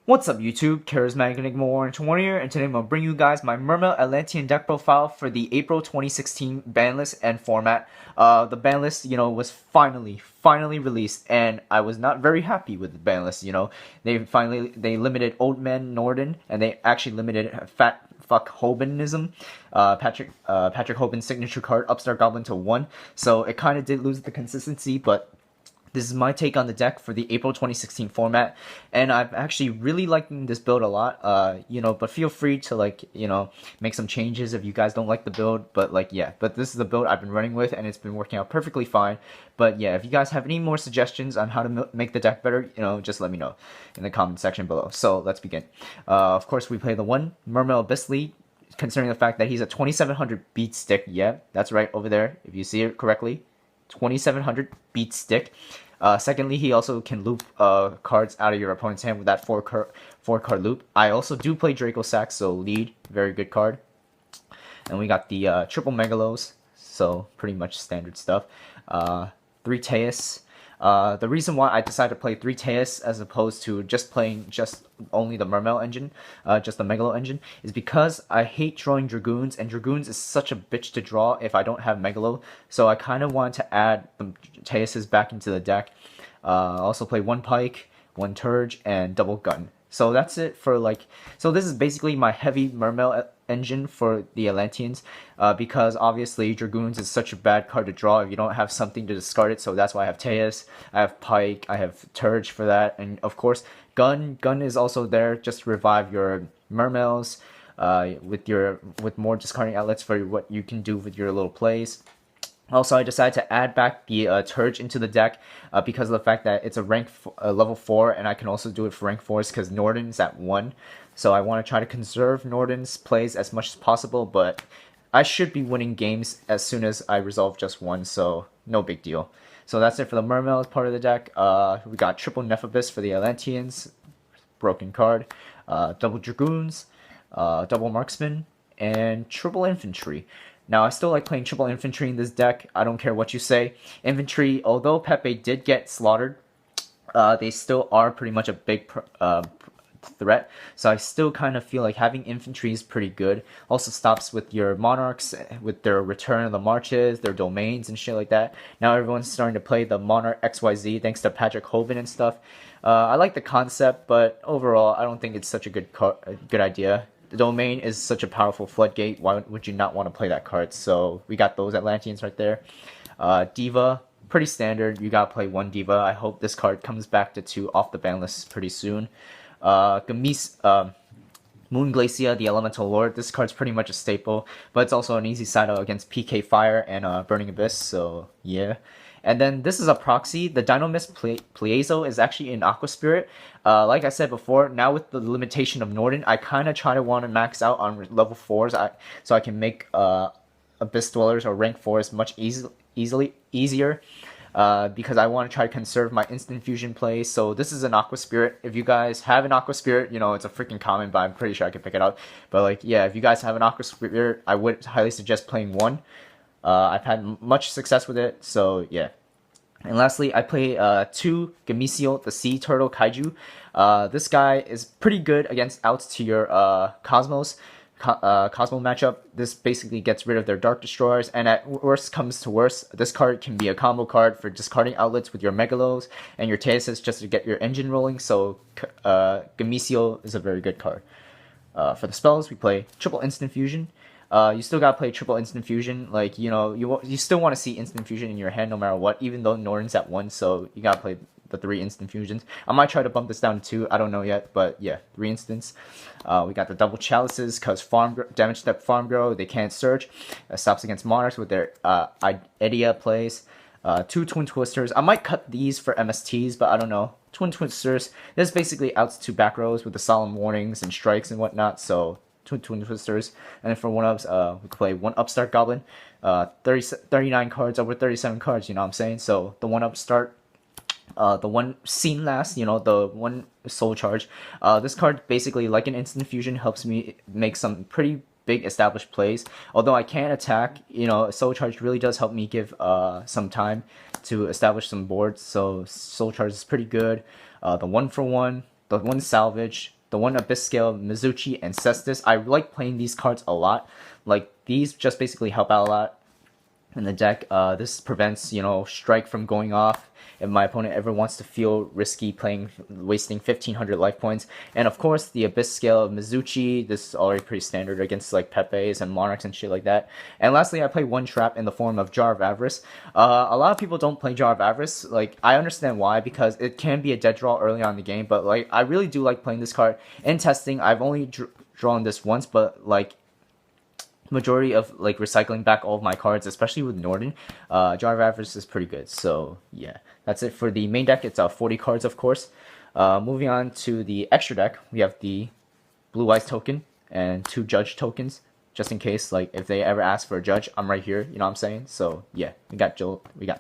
What's up YouTube, Charismatic Enigma Orange Warrior, and today I'm going to bring you guys my Mermail Atlantean deck profile for the April 2016 ban list and format. The ban list, was finally released, and I was not very happy with the ban list, They limited Old Man Norden, and they actually limited Fat Fuck Hobanism, Patrick Hoban's signature card, Upstart Goblin to 1, so it kind of did lose the consistency, but this is my take on the deck for the April 2016 format, and I'm actually really liking this build a lot. But feel free to make some changes if you guys don't like the build. But but this is the build I've been running with, and it's been working out perfectly fine. But yeah, if you guys have any more suggestions on how to make the deck better, just let me know in the comment section below. So let's begin. Of course, we play the one Mermail Bisley. Considering the fact that he's a 2700 beat stick, yeah, that's right over there. If you see it correctly. 2700 beat stick. Secondly, he also can loop cards out of your opponent's hand with that four card loop. I also do play Draco Sax, so lead, very good card. And we got the triple Megalos, so pretty much standard stuff. 3 Teus. The reason why I decided to play 3 Teus as opposed to just playing only the Mermail engine, just the Megalo engine, is because I hate drawing Dragoons, and Dragoons is such a bitch to draw if I don't have Megalo, so I kind of wanted to add the Teuses back into the deck. Also play 1 Pike, 1 Turge, and double Gun. So that's it for so this is basically my heavy Mermail engine for the Atlanteans, because obviously Dragoons is such a bad card to draw if you don't have something to discard it, so that's why I have Teus, I have Pike, I have Turge for that, and of course Gun is also there just to revive your Mermails, with more discarding outlets for what you can do with your little plays. Also, I decided to add back the Turge into the deck because of the fact that it's a level 4, and I can also do it for rank 4s because Norden's at 1. So I want to try to conserve Norden's plays as much as possible, but I should be winning games as soon as I resolve just one, so no big deal. So that's it for the Mermail part of the deck. We got triple Nephibus for the Atlanteans, broken card, double Dragoons, double Marksman, and triple Infantry. Now, I still like playing triple infantry in this deck. I don't care what you say. Infantry, although Pepe did get slaughtered, they still are pretty much a big threat. So I still kind of feel like having infantry is pretty good. Also stops with your monarchs, with their return of the marches, their domains and shit like that. Now everyone's starting to play the Monarch XYZ thanks to Patrick Hoban and stuff. I like the concept, but overall, I don't think it's such a good idea. The domain is such a powerful floodgate. Why would you not want to play that card? So we got those Atlanteans right there. Diva, pretty standard. You gotta play 1 Diva. I hope this card comes back to 2 off the ban list pretty soon. Moon Glacia, the Elemental Lord. This card's pretty much a staple, but it's also an easy side out against PK Fire and Burning Abyss, so yeah. And then this is a proxy. The Dynomist Pleazo is actually in Aqua Spirit. Like I said before, now with the limitation of Norden, I kind of try to want to max out on level 4s so I can make Abyss Dwellers or rank 4s much easier. Because I want to try to conserve my instant fusion plays. So this is an Aqua Spirit. If you guys have an Aqua Spirit, it's a freaking common, but I'm pretty sure I can pick it up. But if you guys have an Aqua Spirit, I would highly suggest playing 1. I've had much success with it, so yeah. And lastly, I play 2 Gamisio, the Sea Turtle Kaiju. This guy is pretty good against outs to your Cosmo matchup. This basically gets rid of their Dark Destroyers, and at worst comes to worst, this card can be a combo card for discarding outlets with your Megalos and your Teuses just to get your engine rolling, so Gamisio is a very good card. For the spells, we play triple Instant Fusion. You still gotta play triple instant fusion. You still want to see instant fusion in your hand no matter what, even though Norden's at 1, so you gotta play the 3 instant fusions. I might try to bump this down to 2, I don't know yet, but yeah, 3 instants. We got the double chalices, because damage step farm grow, they can't search. Stops against monarchs with their Edia plays. 2 twin twisters. I might cut these for MSTs, but I don't know. Twin twisters, this basically outs 2 back rows with the solemn warnings and strikes and whatnot, so twin twisters. And then for 1-ups, we can play 1 Upstart Goblin, 39 cards over 37 cards, you know what I'm saying? So the 1-up start, the 1 scene last, the 1 soul charge. This card basically, like an instant fusion, helps me make some pretty big established plays. Although I can't attack, soul charge really does help me give some time to establish some boards, so soul charge is pretty good. The 1-for-1, the one Salvage, the one Abyss Scale, Mizuchi, and Cestus. I like playing these cards a lot. Like, these just basically help out a lot in the deck. This prevents, you know, strike from going off if my opponent ever wants to feel risky wasting 1500 life points. And of course, the Abyss Scale of Mizuchi. This is already pretty standard against like Pepes and Monarchs and shit like that. And lastly, I play one trap in the form of Jar of Avarice. A lot of people don't play Jar of Avarice. Like, I understand why, because it can be a dead draw early on in the game, but like, I really do like playing this card. In testing, I've only drawn this once, but like, majority of like recycling back all of my cards, especially with Norden, Jar of Avarice is pretty good. So yeah, that's it for the main deck. It's 40 cards, of course. Moving on to the extra deck, we have the Blue Eyes token and 2 Judge tokens, just in case, like, if they ever ask for a Judge, I'm right here, you know what I'm saying? So yeah, we got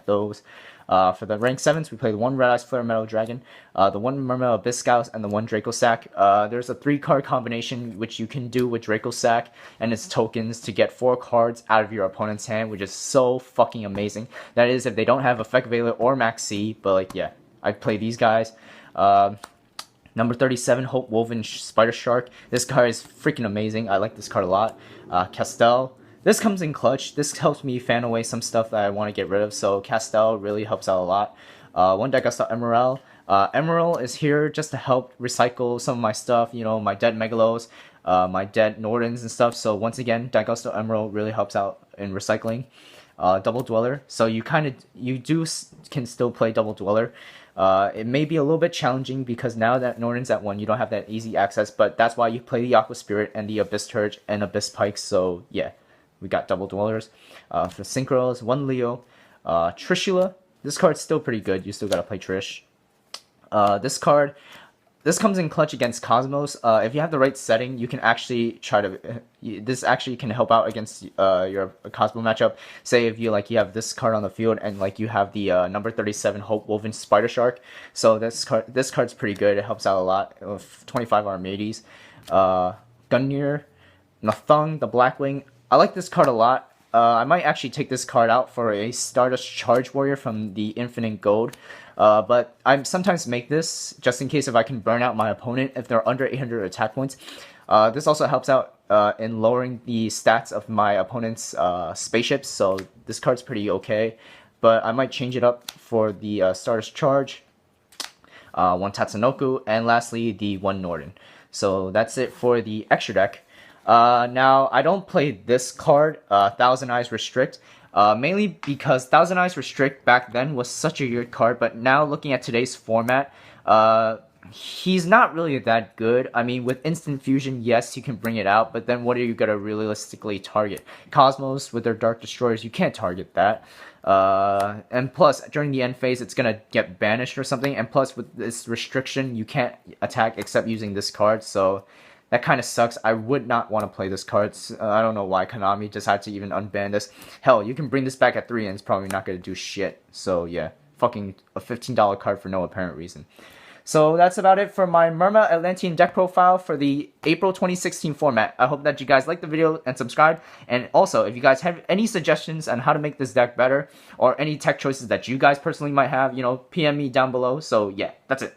those. For the rank 7s, we play the 1 Red Eyes Flare Metal Dragon, the 1 Mermail Abyss Scout, and the 1 Draco Sack. There's a 3-card combination which you can do with Draco Sack and its tokens to get 4 cards out of your opponent's hand, which is so fucking amazing. That is, if they don't have Effect Veiler or Max C, but like, yeah, I play these guys. Number 37, Hope Woven Spider Shark. This card is freaking amazing. I like this card a lot. Castel. This comes in clutch. This helps me fan away some stuff that I want to get rid of, so Castel really helps out a lot. 1 Daigusto Emerald. Emerald is here just to help recycle some of my stuff, you know, my dead Megalos, my dead Nordens and stuff. So once again, Daigusto Emerald really helps out in recycling. Double Dweller. So you can still play Double Dweller. It may be a little bit challenging because now that Norden's at 1, you don't have that easy access, but that's why you play the Aqua Spirit and the Abyss Turge and Abyss Pikes. So yeah, we got Double Dwellers. For Synchros, 1 Leo. Trishula. This card's still pretty good. You still gotta play Trish. This comes in clutch against Cosmos. If you have the right setting, you can actually try to... this actually can help out against your Cosmo matchup. Say if you have this card on the field and like you have the number 37 Hope Woven Spider Shark. So this card's pretty good. It helps out a lot. 25 Armades. Gungnir. Nathung, the Blackwing. I like this card a lot. I might actually take this card out for a Stardust Charge Warrior from the Infinite Gold. But I sometimes make this just in case if I can burn out my opponent if they're under 800 attack points. This also helps out in lowering the stats of my opponent's spaceships, so this card's pretty okay. But I might change it up for the Stardust Charge, 1 Tatsunoku, and lastly the 1 Norden. So that's it for the extra deck. Now, I don't play this card, Thousand Eyes Restrict, mainly because Thousand Eyes Restrict back then was such a weird card, but now looking at today's format, he's not really that good. I mean, with Instant Fusion, yes, you can bring it out, but then what are you gonna realistically target? Cosmos with their Dark Destroyers, you can't target that. And plus, during the end phase, it's gonna get banished or something, and plus with this restriction, you can't attack except using this card, so... that kind of sucks. I would not want to play this card. I don't know why Konami decided to even unban this. Hell, you can bring this back at 3 and it's probably not going to do shit. So yeah, fucking a $15 card for no apparent reason. So that's about it for my Mermail Atlantean deck profile for the April 2016 format. I hope that you guys liked the video and subscribe. And also, if you guys have any suggestions on how to make this deck better, or any tech choices that you guys personally might have, you know, PM me down below. So yeah, that's it.